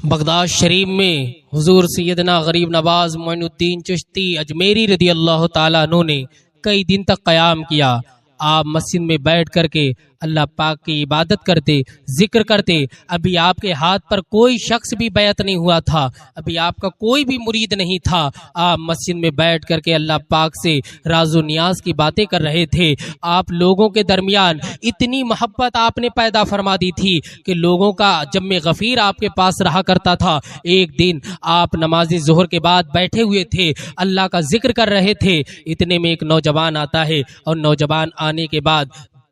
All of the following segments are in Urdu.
بغداد شریف میں حضور سیدنا غریب نواز معین الدین چشتی اجمیری رضی اللہ تعالیٰ عنہ نے کئی دن تک قیام کیا۔ آپ مسجد میں بیٹھ کر کے اللہ پاک کی عبادت کرتے، ذکر کرتے۔ ابھی آپ کے ہاتھ پر کوئی شخص بھی بیعت نہیں ہوا تھا، ابھی آپ کا کوئی بھی مرید نہیں تھا۔ آپ مسجد میں بیٹھ کر کے اللہ پاک سے راز و نیاز کی باتیں کر رہے تھے۔ آپ لوگوں کے درمیان اتنی محبت آپ نے پیدا فرما دی تھی کہ لوگوں کا جب میں غفیر آپ کے پاس رہا کرتا تھا۔ ایک دن آپ نماز ظہر کے بعد بیٹھے ہوئے تھے، اللہ کا ذکر کر رہے تھے، اتنے میں ایک نوجوان آتا ہے اور نوجوان آنے کے بعد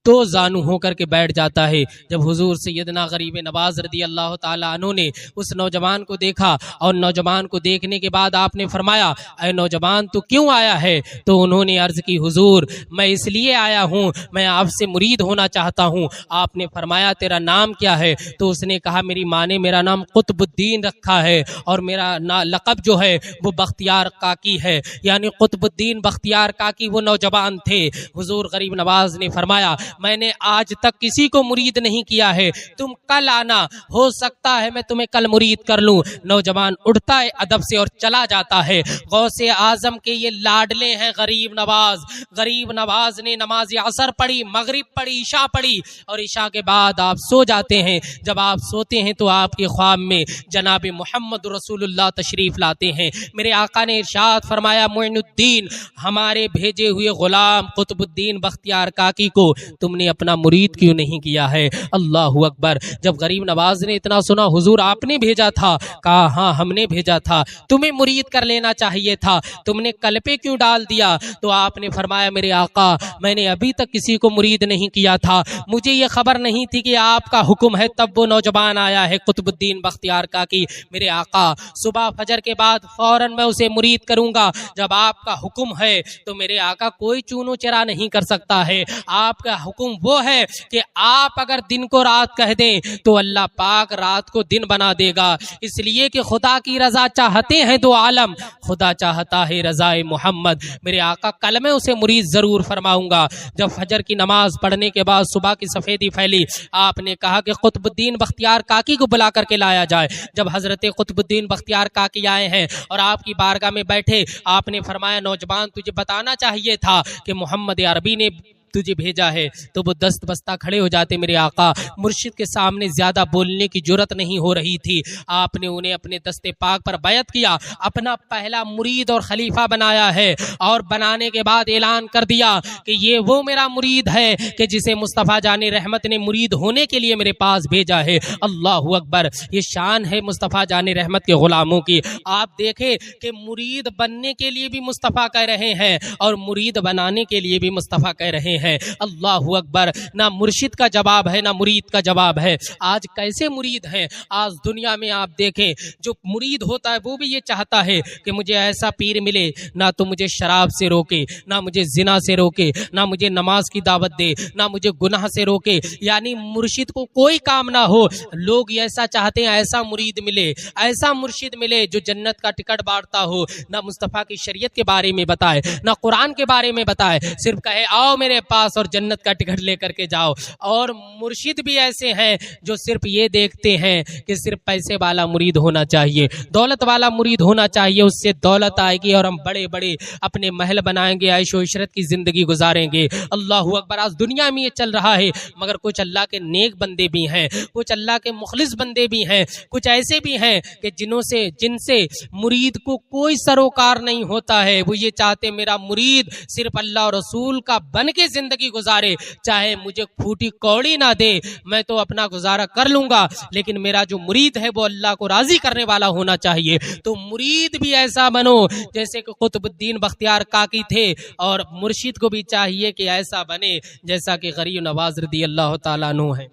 تو زانو ہو کر کے بیٹھ جاتا ہے۔ جب حضور سیدنا غریب نواز رضی اللہ تعالیٰ عنہ نے اس نوجوان کو دیکھا اور نوجوان کو دیکھنے کے بعد آپ نے فرمایا، اے نوجوان تو کیوں آیا ہے؟ تو انہوں نے عرض کی، حضور میں اس لیے آیا ہوں، میں آپ سے مرید ہونا چاہتا ہوں۔ آپ نے فرمایا تیرا نام کیا ہے؟ تو اس نے کہا میری ماں نے میرا نام قطب الدین رکھا ہے اور میرا لقب جو ہے وہ بختیار کاکی ہے، یعنی قطب الدین بختیار کاکی وہ نوجوان تھے۔ حضور غریب نواز نے فرمایا میں نے آج تک کسی کو مرید نہیں کیا ہے، تم کل آنا، ہو سکتا ہے میں تمہیں کل مرید کر لوں۔ نوجوان اٹھتا ہے ادب سے اور چلا جاتا ہے۔ غوث اعظم کے یہ لاڈلے ہیں غریب نواز۔ غریب نواز نے نماز عصر پڑھی، مغرب پڑھی، عشاء پڑھی اور عشاء کے بعد آپ سو جاتے ہیں۔ جب آپ سوتے ہیں تو آپ کے خواب میں جناب محمد رسول اللہ تشریف لاتے ہیں۔ میرے آقا نے ارشاد فرمایا، معین الدین ہمارے بھیجے ہوئے غلام قطب الدین بختیار کاکی کو تم نے اپنا مرید کیوں نہیں کیا ہے؟ اللہ اکبر۔ جب غریب نواز نے اتنا سنا، حضور آپ نے بھیجا تھا؟ کہا ہاں ہم نے بھیجا تھا، تمہیں مرید کر لینا چاہیے تھا، تم نے کلپے کیوں ڈال دیا؟ تو آپ نے فرمایا میرے آقا میں نے ابھی تک کسی کو مرید نہیں کیا تھا، مجھے یہ خبر نہیں تھی کہ آپ کا حکم ہے، تب وہ نوجوان آیا ہے قطب الدین بختیار کاکی۔ میرے آقا صبح فجر کے بعد فوراً میں اسے مرید کروں گا، جب آپ کا حکم ہے تو میرے آقا کوئی چونو چرا نہیں کر سکتا ہے۔ آپ کا حکم وہ ہے کہ آپ اگر دن کو رات کہہ دیں تو اللہ پاک رات کو دن بنا دے گا، اس لیے کہ خدا کی رضا چاہتے ہیں دو عالم، خدا چاہتا ہے رضا محمد۔ میرے آقا کل میں اسے مرید ضرور فرماؤں گا۔ جب فجر کی نماز پڑھنے کے بعد صبح کی سفیدی پھیلی، آپ نے کہا کہ قطب الدین بختیار کاکی کو بلا کر کے لایا جائے۔ جب حضرت قطب الدین بختیار کاکی آئے ہیں اور آپ کی بارگاہ میں بیٹھے، آپ نے فرمایا نوجوان تجھے بتانا چاہیے تھا کہ محمد عربی نے تجھے بھیجا ہے۔ تو وہ دست بستہ کھڑے ہو جاتے۔ میرے آقا مرشد کے سامنے زیادہ بولنے کی جرت نہیں ہو رہی تھی، آپ نے انہیں اپنے دست پاک پر بیعت کیا، اپنا پہلا مرید اور خلیفہ بنایا ہے، اور بنانے کے بعد اعلان کر دیا کہ یہ وہ میرا مرید ہے کہ جسے مصطفیٰ جان رحمت نے مرید ہونے کے لیے میرے پاس بھیجا ہے۔ اللہ اکبر، یہ شان ہے مصطفیٰ جان رحمت کے غلاموں کی۔ آپ دیکھیں کہ مرید بننے کے لیے بھی مصطفیٰ کہہ رہے ہیں اور مرید بنانے کے لیے بھی مصطفیٰ کہہ رہے ہیں۔ اللہ اکبر، نہ مرشد کا جواب ہے نہ مرید کا جواب ہے۔ آج کیسے مرید ہیں؟ آج دنیا میں آپ دیکھیں جو مرید ہوتا ہے وہ بھی یہ چاہتا ہے کہ مجھے ایسا پیر ملے نہ تو مجھے شراب سے روکے، نہ مجھے زنا سے روکے، نہ مجھے نماز کی دعوت دے، نہ مجھے گناہ سے روکے، یعنی مرشد کو کوئی کام نہ ہو۔ لوگ ایسا چاہتے ہیں ایسا مرید ملے، ایسا مرشد ملے جو جنت کا ٹکٹ بانٹتا ہو، نہ مصطفیٰ کی شریعت کے بارے میں بتائے نہ قرآن کے بارے میں بتائے، صرف کہے آؤ میرے پاس اور جنت کا ٹکٹ لے کر کے جاؤ۔ اور مرشد بھی ایسے ہیں جو صرف یہ دیکھتے ہیں کہ صرف پیسے والا مرید ہونا چاہیے، دولت والا مرید ہونا چاہیے، اس سے دولت آئے گی اور ہم بڑے بڑے اپنے محل بنائیں گے، عیش و عشرت کی زندگی گزاریں گے۔ اللہ اکبر، آج دنیا میں یہ چل رہا ہے، مگر کچھ اللہ کے نیک بندے بھی ہیں، کچھ اللہ کے مخلص بندے بھی ہیں، کچھ ایسے بھی ہیں کہ جن سے مرید کو کوئی سروکار نہیں ہوتا ہے۔ وہ یہ چاہتے میرا مرید صرف اللہ اور رسول کا بن کے زندگی گزارے، چاہے مجھے پھوٹی کوڑی نہ دے، میں تو اپنا گزارا کر لوں گا، لیکن میرا جو مرید ہے وہ اللہ کو راضی کرنے والا ہونا چاہیے۔ تو مرید بھی ایسا بنو جیسے کہ قطب الدین بختیار کاکی تھے، اور مرشد کو بھی چاہیے کہ ایسا بنے جیسا کہ غریب نواز رضی اللہ تعالیٰ عنہ ہے۔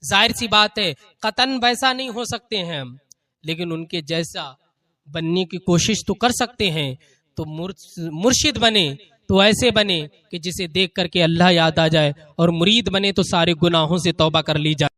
ظاہر سی بات ہے قطعاً ویسا نہیں ہو سکتے ہیں ہم، لیکن ان کے جیسا بننے کی کوشش تو کر سکتے ہیں۔ تو مرشد بنے تو ایسے بنے کہ جسے دیکھ کر کے اللہ یاد آ جائے، اور مرید بنے تو سارے گناہوں سے توبہ کر لی جائے۔